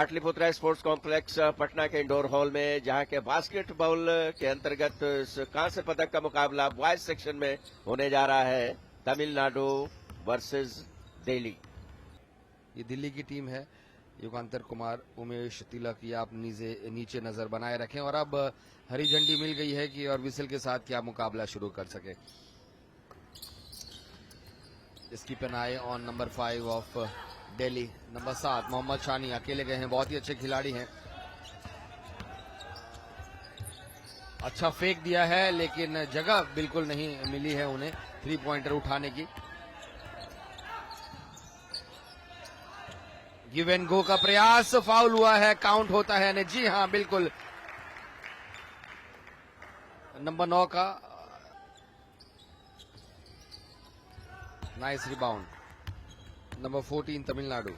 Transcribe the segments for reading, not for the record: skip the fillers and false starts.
Pataliputra sports complex Patna के indoor hall में, जहां के बास्केटबॉल के अंतर्गत कांस्य पदक का मुकाबला बॉयज सेक्शन में होने जा रहा है। तमिलनाडु वर्सेस दिल्ली। ये दिल्ली की टीम है। युगांतर कुमार, उमेश तिलक, ये आप नीचे नजर बनाए रखें। और अब हरी झंडी मिल गई है कि और विसल के साथ क्या मुकाबला शुरू कर सके। इसकी पेनाई on number 5 of Delhi. Number 7 Mohammed Shami अकेले गए हैं, बहुत ही अच्छे खिलाड़ी हैं। अच्छा फेंक दिया है लेकिन जगह बिल्कुल नहीं मिली है उन्हें 3 पॉइंटर उठाने की। गिव एंड गो का प्रयास, फाउल हुआ है, काउंट होता है। जी हां बिल्कुल, नंबर 9 का nice rebound. Number 14 Tamil Nadu.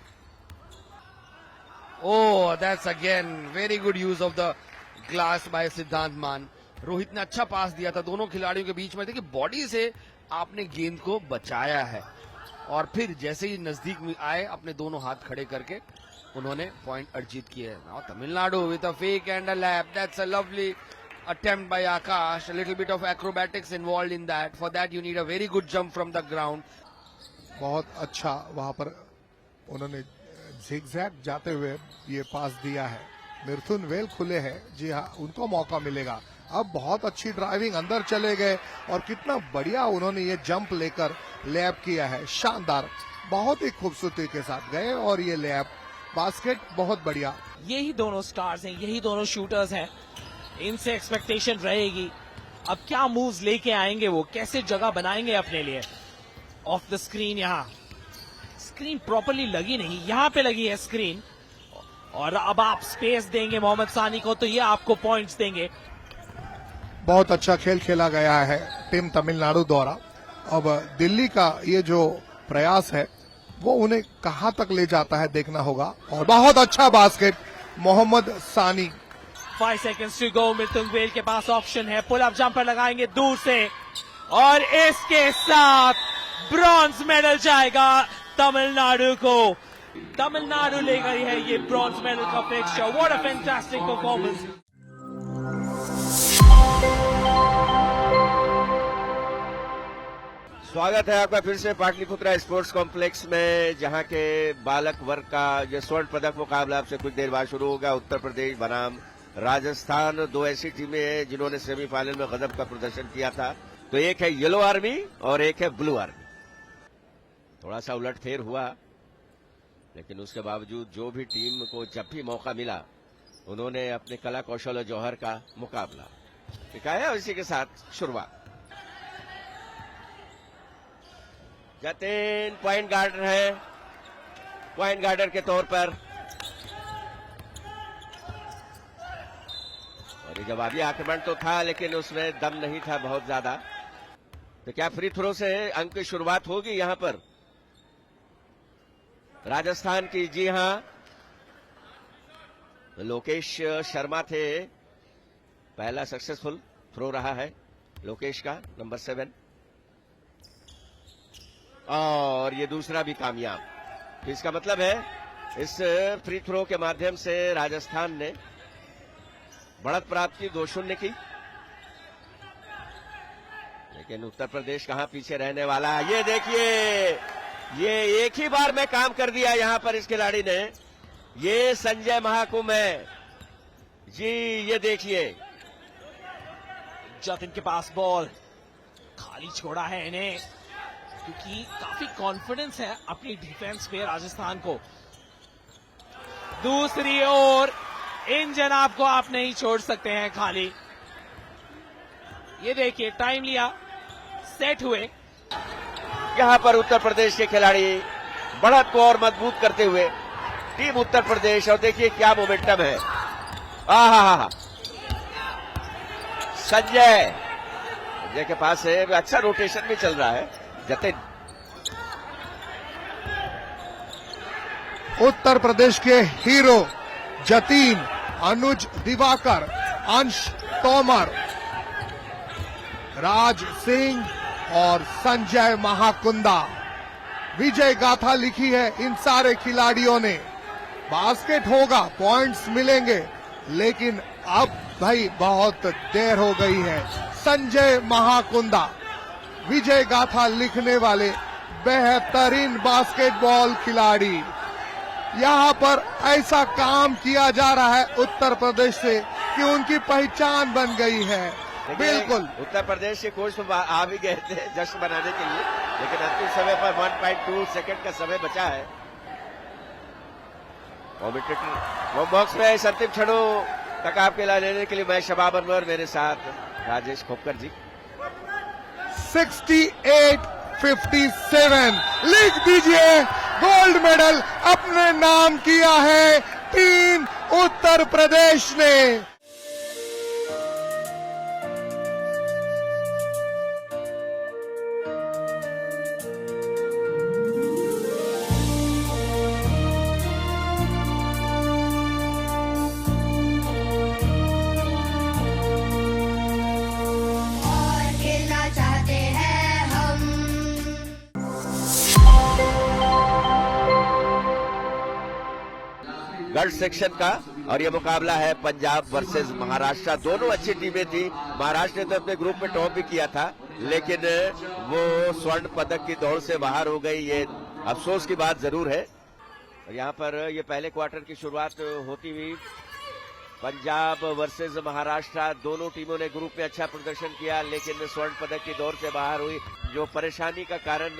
Oh that's again very good use of the glass by Siddhant Maan. Rohit ने अच्छा पास दिया था दोनों खिलाड़ियों के बीच में। देखिए बॉडी से आपने गेंद को बचाया है और फिर जैसे ही नजदीक में आए अपने दोनों हाथ खड़े करके उन्होंने पॉइंट अर्जित किए। Now Tamil Nadu with a fake and a lap. That's a lovely attempt by Akash. A little bit of acrobatics involved in that. For that you need a very good jump from the ground. बहुत अच्छा वहां पर उन्होंने zigzag जाते हुए ये पास दिया है। मिथुन वेल खुले हैं, जी हाँ उनको मौका मिलेगा। अब बहुत अच्छी ड्राइविंग, अंदर चले गए और कितना बढ़िया उन्होंने ये जंप लेकर लैप किया है। शानदार, बहुत ही खूबसूरती के साथ गए और ये लैप बास्केट बहुत बढ़िया। यही दोनों स्टार्स हैं, यही दोनों शूटर्स हैं, इनसे एक्सपेक्टेशन रहेगी। अब क्या मूव्स लेके आएंगे, वो कैसे जगह बनाएंगे अपने लिए। ऑफ द स्क्रीन, यहाँ स्क्रीन प्रॉपरली लगी नहीं, यहाँ पे लगी है स्क्रीन। और अब आप स्पेस देंगे मोहम्मद सानी को तो ये आपको पॉइंट्स देंगे। बहुत अच्छा खेल खेला गया है टीम तमिलनाडु द्वारा। अब दिल्ली का ये जो प्रयास है वो उन्हें कहां तक ले जाता है देखना होगा। और बहुत अच्छा बास्केट मोहम्मद सानी। 5 seconds to go। Mithun well के पास ऑप्शन है, पुल अप जंपर लगाएंगे दूर से और इसके साथ ब्रॉन्ज मेडल जाएगा तमिलनाडु को। तमिलनाडु ले गई है ये ब्रॉन्ज मेडल का fixture. What a fantastic performance. स्वागत है आपका फिर से पाटलिपुत्रा स्पोर्ट्स कॉम्प्लेक्स में, जहां के बालक वर्ग का जो स्वर्ण पदक मुकाबला आपसे कुछ देर बाद शुरू होगा। उत्तर प्रदेश बनाम राजस्थान, दो ऐसी टीमें हैं जिन्होंने सेमीफाइनल में गजब का प्रदर्शन किया था। तो एक है येलो आर्मी और एक है ब्लू आर्मी। थोड़ा सा उलटफेर हुआ लेकिन उसके बावजूद जो भी टीम को जब भी मौका मिला उन्होंने अपने कला कौशल और जौहर का मुकाबला दिखाया। और इसी के साथ शुरुआत। जतिन पॉइंट गार्डर है, पॉइंट गार्डर के तौर पर। और ये जवाबी आक्रमण तो था लेकिन उसमें दम नहीं था बहुत ज्यादा। तो क्या फ्री थ्रो से अंक की शुरुआत होगी यहां पर राजस्थान की? जी हां, लोकेश शर्मा थे। पहला सक्सेसफुल थ्रो रहा है लोकेश का, नंबर 7। और ये दूसरा भी कामयाब। इसका मतलब है इस फ्री थ्रो के माध्यम से राजस्थान ने बढ़त प्राप्त की, 2-0 की। लेकिन उत्तर प्रदेश कहां पीछे रहने वाला है। ये देखिए, ये एक ही बार में काम कर दिया यहां पर इस खिलाड़ी ने। ये संजय महाकुंभ है जी। ये देखिए, जतिन के पास बॉल, खाली छोड़ा है इन्हें क्योंकि काफी कॉन्फिडेंस है अपनी डिफेंस पे राजस्थान को। दूसरी ओर इन जनाब को आप नहीं छोड़ सकते हैं खाली। ये देखिए, टाइम लिया, सेट हुए। यहां पर उत्तर प्रदेश के खिलाड़ी बढ़त को और मजबूत करते हुए टीम उत्तर प्रदेश। और देखिए क्या मोमेंटम है। आहा, संजय के पास है, अच्छा रोटेशन भी चल रहा है। जतिन, उत्तर प्रदेश के हीरो जतिन, अनुज दिवाकर, अंश तोमर, राज सिंह और संजय महाकुंदा। विजय गाथा लिखी है इन सारे खिलाड़ियों ने। बास्केट होगा, पॉइंट्स मिलेंगे, लेकिन अब भाई बहुत देर हो गई है। संजय महाकुंदा, विजय गाथा लिखने वाले बेहतरीन बास्केटबॉल खिलाड़ी, यहाँ पर ऐसा काम किया जा रहा है उत्तर प्रदेश से कि उनकी पहचान बन गई है। बिल्कुल उत्तर प्रदेश के कोच तो आ भी गए थे जश्न बनाने के लिए, लेकिन अंतिम समय पर 1.2 सेकंड का समय बचा है। वो बॉक्स में इस अंतिम क्षणों तक आपके लिए लेने के लिए मैं शबाब अनवर, मेरे साथ राजेश खोपकर जी। 68-57 लिख दीजिए, गोल्ड मेडल अपने नाम किया है टीम उत्तर प्रदेश ने। गर्ल्स सेक्शन का, और ये मुकाबला है पंजाब वर्सेस महाराष्ट्र। दोनों अच्छी टीमें थी। महाराष्ट्र ने तो अपने ग्रुप में टॉप भी किया था, लेकिन वो स्वर्ण पदक की दौड़ से बाहर हो गई। ये अफसोस की बात जरूर है। और यहाँ पर ये पहले क्वार्टर की शुरुआत होती हुई पंजाब वर्सेस महाराष्ट्र, दोनों टीमों ने ग्रुप में अच्छा प्रदर्शन किया, लेकिन स्वर्ण पदक की दौड़ से बाहर हुई। जो परेशानी का कारण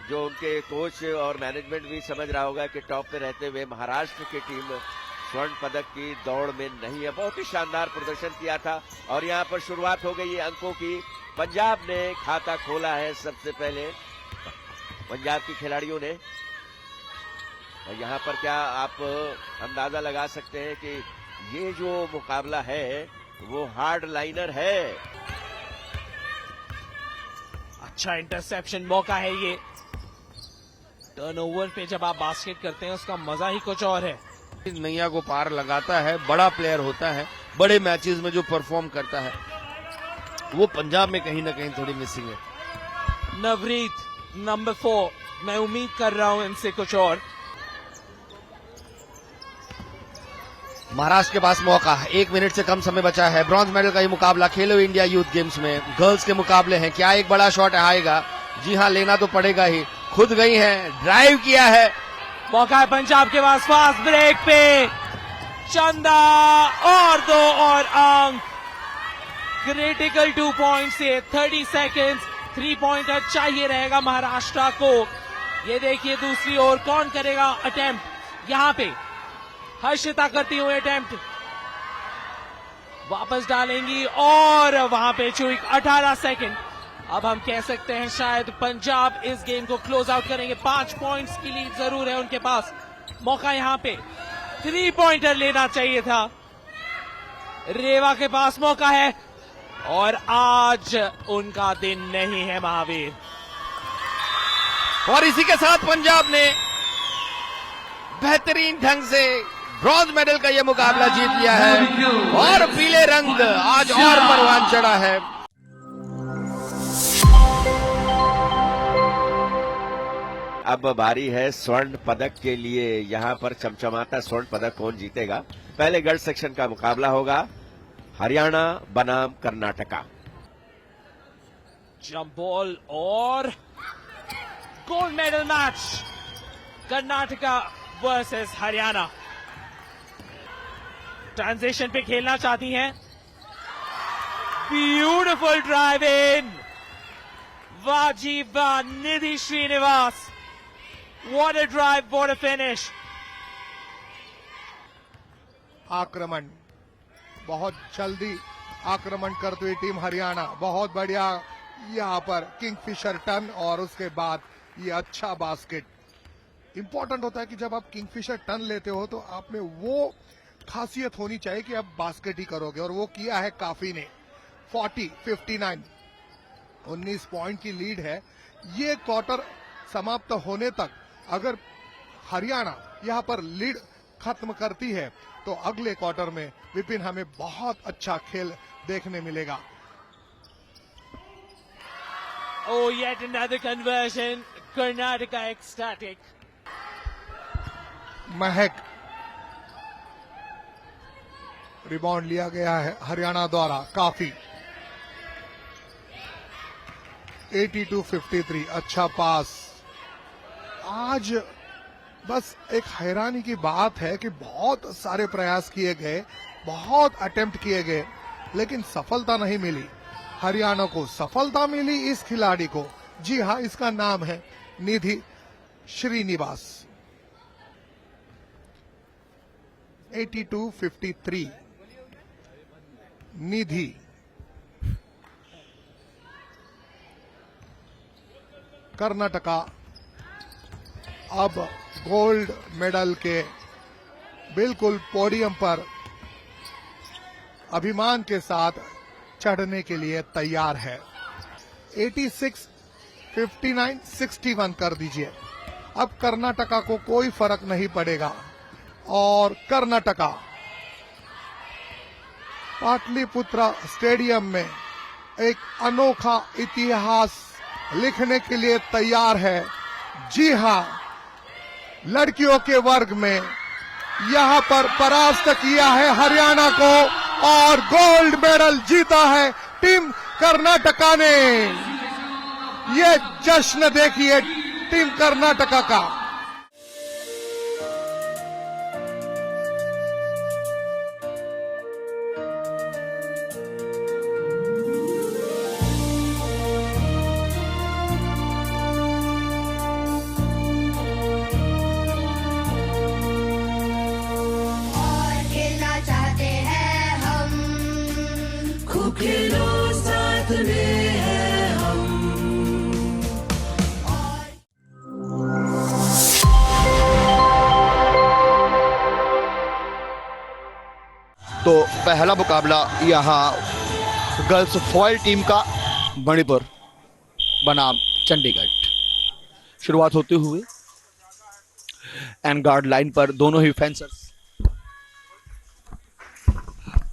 जो उनके कोच और मैनेजमेंट भी समझ रहा होगा कि टॉप पे रहते हुए महाराष्ट्र की टीम स्वर्ण पदक की दौड़ में नहीं है। बहुत ही शानदार प्रदर्शन किया था और यहाँ पर शुरुआत हो गई है अंकों की। पंजाब ने खाता खोला है सबसे पहले, पंजाब के खिलाड़ियों ने। और यहाँ पर क्या आप अंदाजा लगा सकते हैं कि ये जो मुकाबला है वो हार्ड लाइनर है। अच्छा इंटरसेप्शन मौका है ये। टर्नओवर पे जब आप बास्केट करते हैं उसका मजा ही कुछ और है। नैया को पार लगाता है, बड़ा प्लेयर होता है, बड़े मैचेस में जो परफॉर्म करता है वो पंजाब में कहीं ना कहीं थोड़ी मिसिंग है। नवरीत नंबर 4, मैं उम्मीद कर रहा हूं इनसे कुछ और। महाराष्ट्र के पास मौका, 1 मिनट से कम समय बचा है। ब्रॉन्ज मेडल का ये मुकाबला खेलो इंडिया यूथ गेम्स में गर्ल्स के मुकाबले हैं। क्या एक बड़ा शॉट आएगा? जी हाँ, लेना तो पड़ेगा ही। खुद गई हैं, ड्राइव किया है। मौका है पंजाब के पास, फास्ट ब्रेक पे चंदा और 2 और अंक। क्रिटिकल 2 पॉइंट से 30 सेकेंड्स, 3 पॉइंटर चाहिए रहेगा महाराष्ट्र को। ये देखिए दूसरी ओर कौन करेगा अटेम्प्ट। यहाँ पे हर्षिता करती हुई अटेम्प्ट, वापस डालेंगी और वहां पे चूक। 18 सेकेंड। अब हम कह सकते हैं शायद पंजाब इस गेम को क्लोज आउट करेंगे। 5 पॉइंट्स की लीड जरूर है उनके पास। मौका यहाँ पे 3 पॉइंटर लेना चाहिए था। रेवा के पास मौका है और आज उनका दिन नहीं है महावीर। और इसी के साथ पंजाब ने बेहतरीन ढंग से ब्रॉन्ज मेडल का यह मुकाबला जीत लिया है और पीले रंग आज और परवान चढ़ा है। अब बारी है स्वर्ण पदक के लिए। यहाँ पर चमचमाता स्वर्ण पदक कौन जीतेगा? पहले गर्ल्स सेक्शन का मुकाबला होगा हरियाणा बनाम कर्नाटका। जंप बॉल और gold medal match, Karnataka versus Haryana. Transition पे खेलना चाहती हैं। ब्यूटिफुल ड्राइव इन, वाह जी वाह, निधि Srinivas. What a drive, what a finish. आक्रमण, बहुत जल्दी आक्रमण करती हुई टीम हरियाणा। बहुत बढ़िया यहाँ पर किंगफिशर टर्न और उसके बाद ये अच्छा बास्केट। इंपॉर्टेंट होता है कि जब आप किंगफिशर टर्न लेते हो तो आप में वो खासियत होनी चाहिए कि आप बास्केट ही करोगे, और वो किया है काफी ने। 40-59, 19 पॉइंट की लीड है। ये क्वार्टर समाप्त होने तक अगर हरियाणा यहाँ पर लीड खत्म करती है तो अगले क्वार्टर में विपिन हमें बहुत अच्छा खेल देखने मिलेगा। Oh, yet another conversion. Karnataka ecstatic. महक रिबाउंड लिया गया है हरियाणा द्वारा, काफी 82-53, अच्छा पास। आज बस एक हैरानी की बात है कि बहुत सारे प्रयास किए गए, बहुत अटेम्प्ट किए गए, लेकिन सफलता नहीं मिली। हरियाणा को सफलता मिली इस खिलाड़ी को, जी हाँ, इसका नाम है निधि श्रीनिवास। 82-53 निधि। कर्नाटका अब गोल्ड मेडल के बिल्कुल पोडियम पर अभिमान के साथ चढ़ने के लिए तैयार है। 86, 59, 61 कर दीजिए। अब कर्नाटका को कोई फर्क नहीं पड़ेगा और कर्नाटका पाटलिपुत्र स्टेडियम में एक अनोखा इतिहास लिखने के लिए तैयार है। जी हां, लड़कियों के वर्ग में यहां पर परास्त किया है हरियाणा को और गोल्ड मेडल जीता है टीम कर्नाटका ने। ये जश्न देखिए टीम कर्नाटका का। खेलो साथ में है हम। तो पहला मुकाबला यहाँ गर्ल्स फॉइल टीम का मणिपुर बनाम चंडीगढ़। शुरुआत होते हुए एंड गार्ड लाइन पर दोनों ही फेंसर्स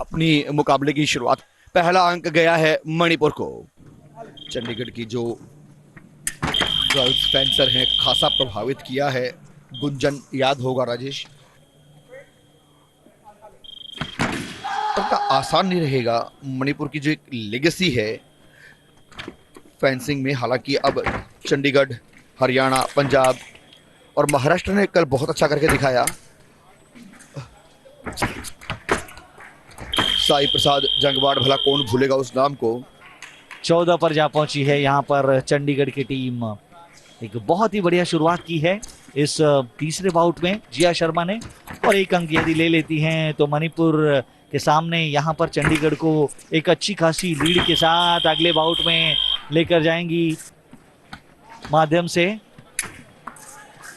अपनी मुकाबले की शुरुआत। पहला अंक गया है मणिपुर को। चंडीगढ़ की जो गर्ल्स फेंसर हैं खासा प्रभावित किया है गुंजन, याद होगा राजेश। आसान नहीं रहेगा मणिपुर की जो एक लेगेसी है फेंसिंग में। हालांकि अब चंडीगढ़, हरियाणा, पंजाब और महाराष्ट्र ने कल बहुत अच्छा करके दिखाया। साई प्रसाद जंगवाड़, भला कौन भूलेगा उस नाम को। 14 पर जा पहुंची है यहाँ पर चंडीगढ़ की टीम। एक बहुत ही बढ़िया शुरुआत की है इस तीसरे बाउट में जिया शर्मा ने, और एक अंक यदि ले लेती हैं तो मणिपुर के सामने यहाँ पर चंडीगढ़ को एक अच्छी खासी लीड के साथ अगले बाउट में लेकर जाएंगी माध्यम से।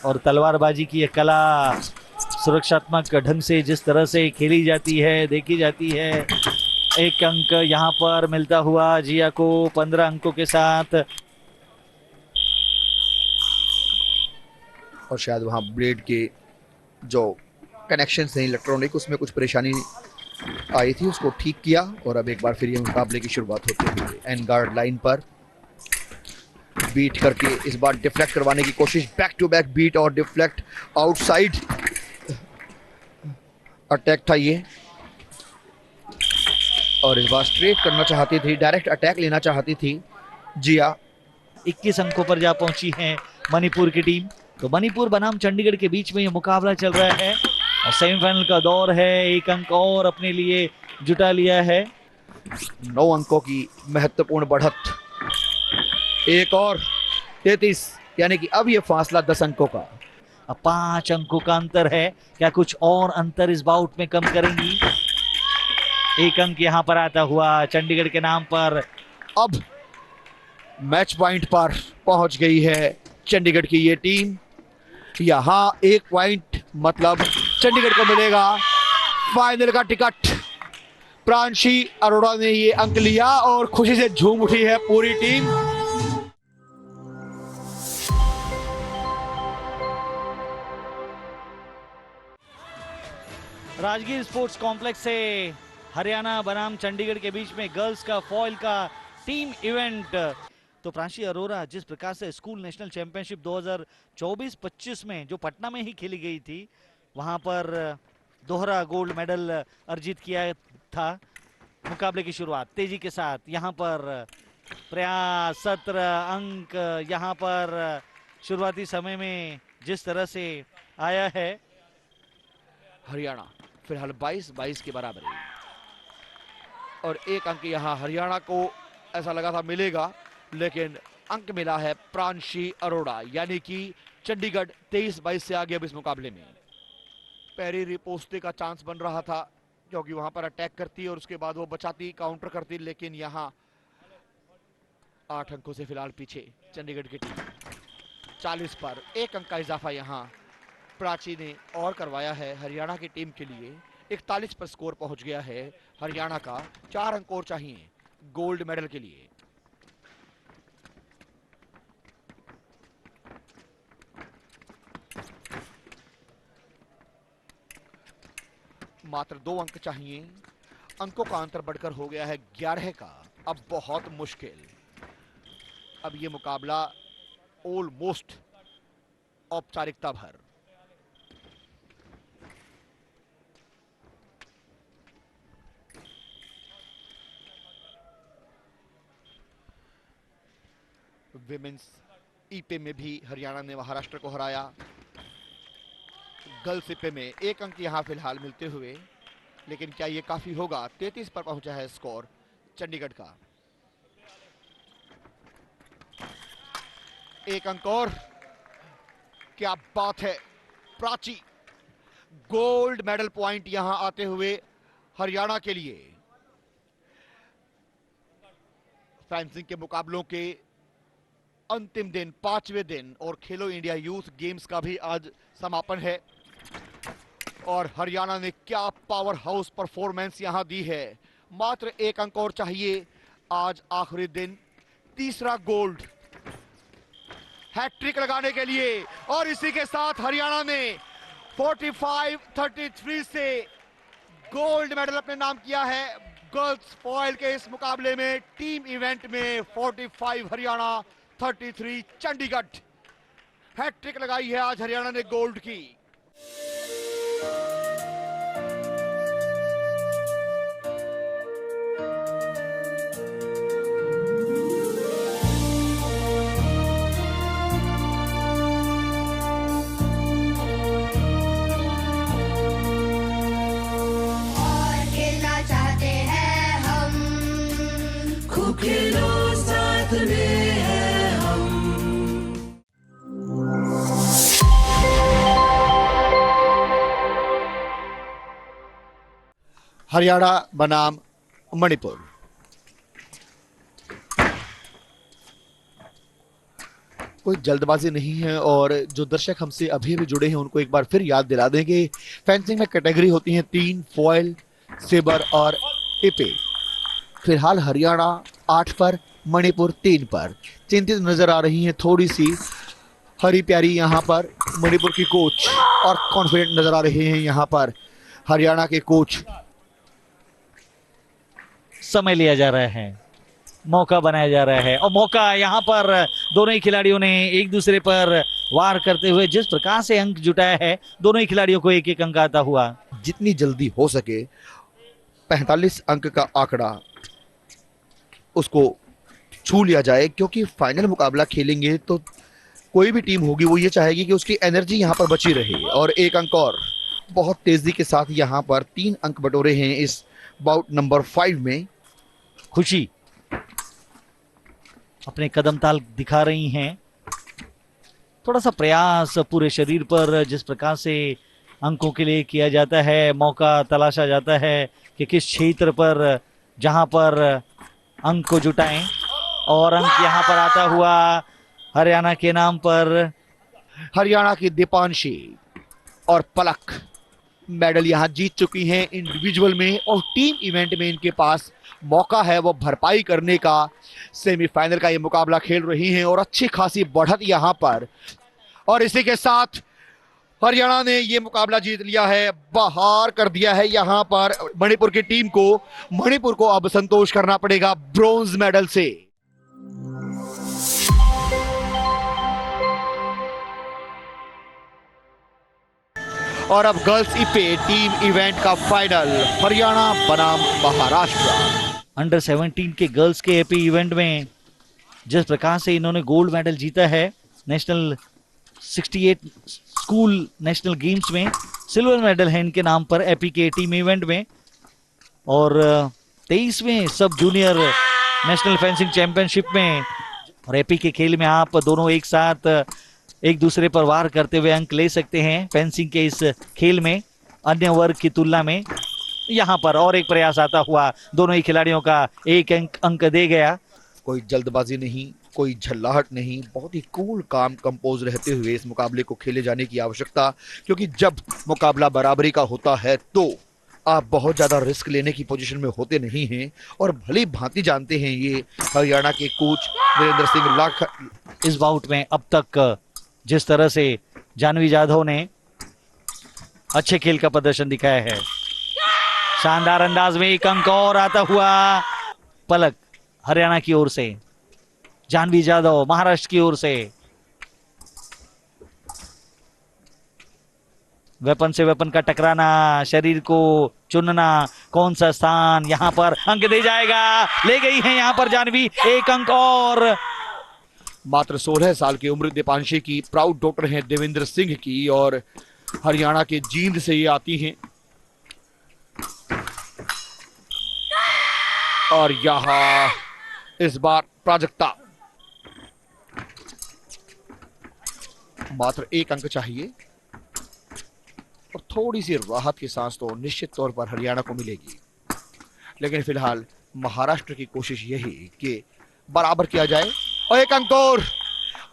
और तलवारबाजी की एक कला सुरक्षात्मक ढंग से जिस तरह से खेली जाती है, देखी जाती है। एक अंक यहाँ पर मिलता हुआ जिया को 15 अंकों के साथ। और शायद वहां ब्लेड के जो कनेक्शन हैं इलेक्ट्रॉनिक, उसमें कुछ परेशानी आई थी, उसको ठीक किया। और अब एक बार फिर ये मुकाबले की शुरुआत होती हुई एंड गार्ड लाइन पर बीट करके इस बार डिफ्लेक्ट करवाने की कोशिश। बैक टू बैक बीट और डिफ्लेक्ट, आउटसाइड अटैक था ये। और इस बार स्ट्रेट करना चाहती थी, डायरेक्ट अटैक लेना चाहती थी जिया। 21 अंकों पर जा पहुंची है मणिपुर की टीम। तो मणिपुर बनाम चंडीगढ़ के बीच में ये मुकाबला चल रहा है और सेमीफाइनल का दौर है। एक अंक और अपने लिए जुटा लिया है। 9 अंकों की महत्वपूर्ण बढ़त, एक और 33, यानी कि अब ये फासला 10 अंकों का। अब 5 अंकों का अंतर है। क्या कुछ और अंतर इस बाउट में कम करेंगी? एक अंक यहां पर आता हुआ चंडीगढ़ के नाम पर। अब मैच पॉइंट पर पहुंच गई है चंडीगढ़ की ये टीम। यहां 1 पॉइंट मतलब चंडीगढ़ को मिलेगा फाइनल का टिकट। प्रांशी अरोड़ा ने ये अंक लिया और खुशी से झूम उठी है पूरी टीम। राजगीर स्पोर्ट्स कॉम्प्लेक्स से हरियाणा बनाम चंडीगढ़ के बीच में गर्ल्स का फॉइल का टीम इवेंट। तो प्रांशी अरोड़ा, जिस प्रकार से स्कूल नेशनल चैंपियनशिप 2024-25 में जो पटना में ही खेली गई थी, वहां पर दोहरा गोल्ड मेडल अर्जित किया था। मुकाबले की शुरुआत तेजी के साथ, यहाँ पर प्रयास 17 अंक यहाँ पर शुरुआती समय में जिस तरह से आया है। हरियाणा फिलहाल 22-22 के बराबर है और एक अंक यहाँ हरियाणा को ऐसा लगा था मिलेगा, लेकिन अंक मिला है प्रांशी अरोड़ा, यानी कि चंडीगढ़ 23-22 से आगे अब इस मुकाबले में। पैरी रिपोस्टे का चांस बन रहा था क्योंकि वहां पर अटैक करती और उसके बाद वो बचाती, काउंटर करती, लेकिन यहाँ 8 अंकों से फिलहाल पीछे चंडीगढ़ की टीम। 40 पर 1 अंक का इजाफा यहाँ प्राची ने और करवाया है हरियाणा की टीम के लिए। 41 पर स्कोर पहुंच गया है हरियाणा का। 4 अंक और चाहिए गोल्ड मेडल के लिए। मात्र 2 अंक चाहिए। अंकों का अंतर बढ़कर हो गया है 11 का। अब बहुत मुश्किल, अब ये मुकाबला ऑलमोस्ट औपचारिकता भर। विमेंस ईपे में भी हरियाणा ने महाराष्ट्र को हराया। गर्ल्स ईपे में 1 अंक यहां फिलहाल मिलते हुए, लेकिन क्या ये काफी होगा? 33 पर पहुंचा है स्कोर चंडीगढ़ का। 1 अंक और, क्या बात है। प्राची गोल्ड मेडल पॉइंट यहां आते हुए हरियाणा के लिए। फेंसिंग के मुकाबलों के अंतिम दिन, 5वें दिन, और खेलो इंडिया यूथ गेम्स का भी आज समापन है और हरियाणा ने क्या पावर हाउस परफॉर्मेंस यहां दी है। मात्र 1 अंक और चाहिए आज आखिरी दिन, तीसरा गोल्ड हैट्रिक लगाने के लिए। और इसी के साथ हरियाणा ने 45-33 से गोल्ड मेडल अपने नाम किया है गर्ल्स फॉइल के इस मुकाबले में। टीम इवेंट में 45 हरियाणा, 33 चंडीगढ़। हैट्रिक लगाई है आज हरियाणा ने गोल्ड की। खेलो साथ में है हम। हरियाणा बनाम मणिपुर। कोई जल्दबाजी नहीं है और जो दर्शक हमसे अभी भी जुड़े हैं उनको एक बार फिर याद दिला दें कि फेंसिंग में कैटेगरी होती है 3, फॉयल, सेबर और इपे। फिलहाल हरियाणा 8 पर, मणिपुर 3 पर। चिंतित नजर आ रही हैं थोड़ी सी हरी प्यारी यहाँ पर मणिपुर की कोच, और कॉन्फिडेंट नजर आ रहे हैं यहाँ पर हरियाणा के कोच। समय लिया जा रहा है, मौका बनाया जा रहा है, और मौका यहाँ पर दोनों ही खिलाड़ियों ने एक दूसरे पर वार करते हुए जिस प्रकार से अंक जुटाया है, दोनों ही खिलाड़ियों को 1-1 अंक आता हुआ। जितनी जल्दी हो सके 45 अंक का आंकड़ा उसको छू लिया जाए, क्योंकि फाइनल मुकाबला खेलेंगे तो कोई भी टीम होगी वो ये चाहेगी कि उसकी एनर्जी यहाँ पर बची रहे। और 1 अंक और, बहुत तेजी के साथ यहाँ पर 3 अंक बटोरे हैं इस बाउट नंबर 5 में। खुशी अपने कदम ताल दिखा रही हैं, थोड़ा सा प्रयास पूरे शरीर पर जिस प्रकार से अंकों के लिए किया जाता है, मौका तलाशा जाता है कि किस क्षेत्र पर जहां पर अंक को जुटाएं, और अंक यहां पर आता हुआ हरियाणा के नाम पर। हरियाणा की दीपांशी और पलक मेडल यहां जीत चुकी हैं इंडिविजुअल में, और टीम इवेंट में इनके पास मौका है वो भरपाई करने का। सेमीफाइनल का ये मुकाबला खेल रही हैं और अच्छी खासी बढ़त यहां पर, और इसी के साथ हरियाणा ने ये मुकाबला जीत लिया है, बाहर कर दिया है यहां पर मणिपुर की टीम को। मणिपुर को अब संतोष करना पड़ेगा ब्रॉन्ज मेडल से। और अब गर्ल्स ईपे टीम इवेंट का फाइनल हरियाणा बनाम महाराष्ट्र। अंडर 17 के गर्ल्स के एपी इवेंट में जिस प्रकार से इन्होंने गोल्ड मेडल जीता है नेशनल 68 स्कूल नेशनल गेम्स में, सिल्वर मेडल है इनके नाम पर एपी के टीम इवेंट में, और 23वें सब जूनियर नेशनल फेंसिंग चैंपियनशिप में। और एपी के खेल में आप दोनों एक साथ एक दूसरे पर वार करते हुए अंक ले सकते हैं फेंसिंग के इस खेल में अन्य वर्ग की तुलना में। यहाँ पर और एक प्रयास आता हुआ दोनों ही खिलाड़ियों का एक अंक दे गया। कोई जल्दबाजी नहीं, कोई झल्लाहट नहीं, बहुत ही कूल काम कंपोज रहते हुए इस मुकाबले को खेले जाने की आवश्यकता, क्योंकि जब मुकाबला बराबरी का होता है तो आप बहुत ज्यादा रिस्क लेने की पोजीशन में होते नहीं हैं और भली भांति जानते हैं ये हरियाणा के कोच वीरेंद्र सिंह लाख। इस बाउट में अब तक जिस तरह से जानवी जाधव ने अच्छे खेल का प्रदर्शन दिखाया है, शानदार अंदाज में एक अंक और आता हुआ पलक हरियाणा की ओर से, जानवी जाधव महाराष्ट्र की ओर से। वेपन से वेपन का टकराना, शरीर को चुनना, कौन सा स्थान, यहां पर अंक दे जाएगा, ले गई है यहां पर जानवी एक अंक और। मात्र 16 साल की उम्र दीपांशी की प्राउड डॉटर हैं देवेंद्र सिंह की और हरियाणा के जींद से ये आती हैं। और यहां इस बार प्राजक्ता मात्र एक अंक चाहिए और थोड़ी सी राहत की सांस तो निश्चित तौर पर हरियाणा को मिलेगी, लेकिन फिलहाल महाराष्ट्र की कोशिश यही कि बराबर किया जाए। और एक अंक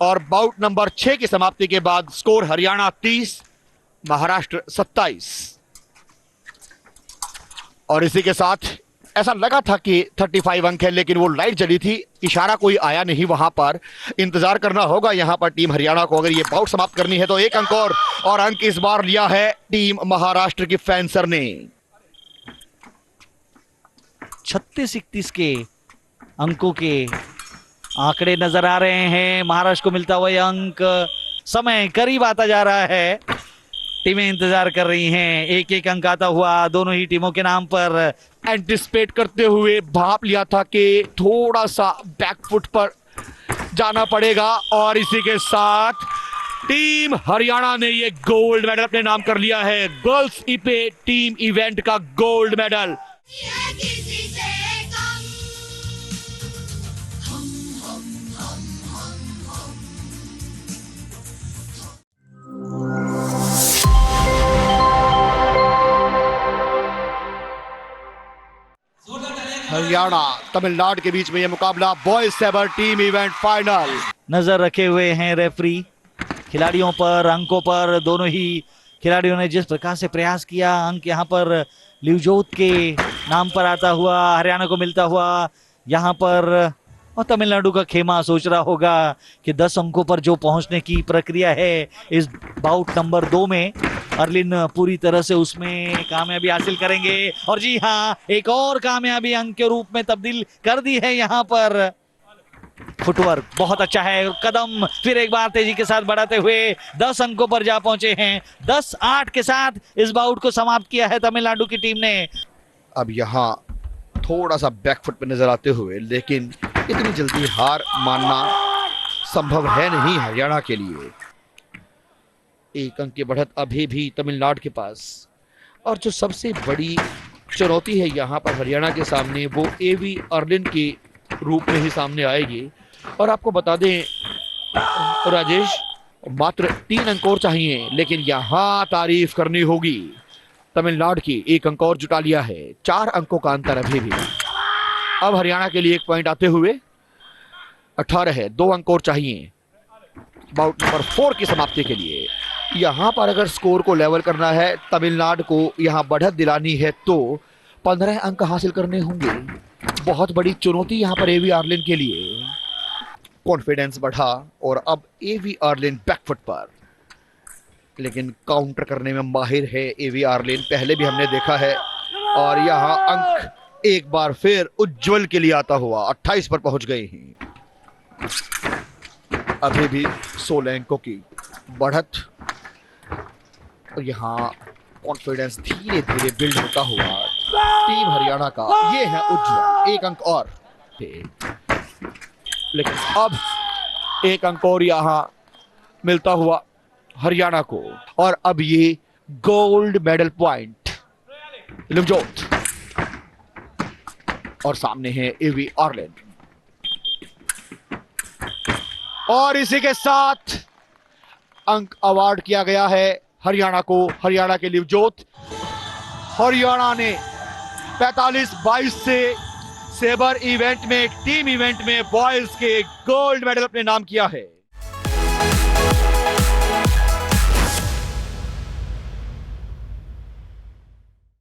और बाउट नंबर 6 की समाप्ति के बाद स्कोर हरियाणा 30 महाराष्ट्र 27। और इसी के साथ ऐसा लगा था कि 35 अंक है, लेकिन वो लाइट जली थी, इशारा कोई आया नहीं वहां पर। इंतजार करना होगा यहां पर टीम हरियाणा को अगर ये बाउट समाप्त करनी है तो। एक अंक और अंक इस बार लिया है टीम महाराष्ट्र की फेंसर ने। 36-31 के अंकों के आंकड़े नजर आ रहे हैं। महाराष्ट्र को मिलता हुआ यह अंक, समय करीब आता जा रहा है, टीमें इंतजार कर रही हैं एक एक अंक आता हुआ दोनों ही टीमों के नाम पर। एंटिसिपेट करते हुए भाप लिया था कि थोड़ा सा बैकफुट पर जाना पड़ेगा और इसी के साथ टीम हरियाणा ने ये गोल्ड मेडल अपने नाम कर लिया है। गर्ल्स ईपे टीम इवेंट का गोल्ड मेडल। हरियाणा तमिलनाडु के बीच में यह मुकाबला boys sabre team event final. नजर रखे हुए हैं रेफरी खिलाड़ियों पर, अंकों पर। दोनों ही खिलाड़ियों ने जिस प्रकार से प्रयास किया, अंक यहाँ पर लिवजोत के नाम पर आता हुआ हरियाणा को मिलता हुआ यहाँ पर। और तमिलनाडु का खेमा सोच रहा होगा कि 10 अंकों पर जो पहुंचने की प्रक्रिया है इस बाउट नंबर 2 में, अर्लिन पूरी तरह से उसमें कामयाबी हासिल करेंगे। और जी हाँ, एक और कामयाबी अंक के रूप में तब्दील कर दी है यहाँ पर। फुटवर्क बहुत अच्छा है, कदम फिर एक बार तेजी के साथ बढ़ाते हुए 10 अंकों पर जा पहुंचे हैं। 10-8 के साथ इस बाउट को समाप्त किया है तमिलनाडु की टीम ने। अब यहाँ थोड़ा सा बैकफुट पे नजर आते हुए, लेकिन इतनी जल्दी हार मानना संभव है नहीं हरियाणा के लिए। एक अंक की बढ़त अभी भी तमिलनाडु के पास। और जो सबसे बड़ी चुनौती है यहाँ पर हरियाणा के सामने, वो एवी अर्लिन के रूप में ही सामने आएगी। और आपको बता दें राजेश, मात्र 3 अंक और चाहिए, लेकिन यहाँ तारीफ करनी होगी तमिलनाडु की। 1 अंक और जुटा लिया है, 4 अंकों का अंतर अभी भी। अब हरियाणा के लिए 1 पॉइंट आते हुए 18 है, 2 अंक और चाहिए बाउट नंबर 4 की समाप्ति के लिए। यहाँ पर अगर स्कोर को लेवल करना है, तमिलनाडु को यहाँ बढ़त दिलानी है तो 15 अंक हासिल करने होंगे। बहुत बड़ी चुनौती यहाँ पर एवी आर्लिन के लिए। कॉन्फिडेंस बढ़ा और अब एवी आर्लिन बैकफुट पर, लेकिन काउंटर करने में माहिर है एवी आर्लिन, पहले भी हमने देखा है। और यहाँ अंक एक बार फिर उज्जवल के लिए आता हुआ 28 पर पहुंच गए हैं। अभी भी 16 अंकों की बढ़त और यहाँ कॉन्फिडेंस धीरे धीरे बिल्ड होता हुआ टीम हरियाणा का ये है उज्जवल, 1 अंक और लेकिन अब 1 अंक और यहाँ मिलता हुआ हरियाणा को और अब ये गोल्ड मेडल पॉइंट लिवजोत और सामने है एवी आर्लैंड और इसी के साथ अंक अवार्ड किया गया है हरियाणा को। हरियाणा के लिवजोत, हरियाणा ने 45-22 से सेबर इवेंट में, टीम इवेंट में बॉयज के गोल्ड मेडल अपने नाम किया है।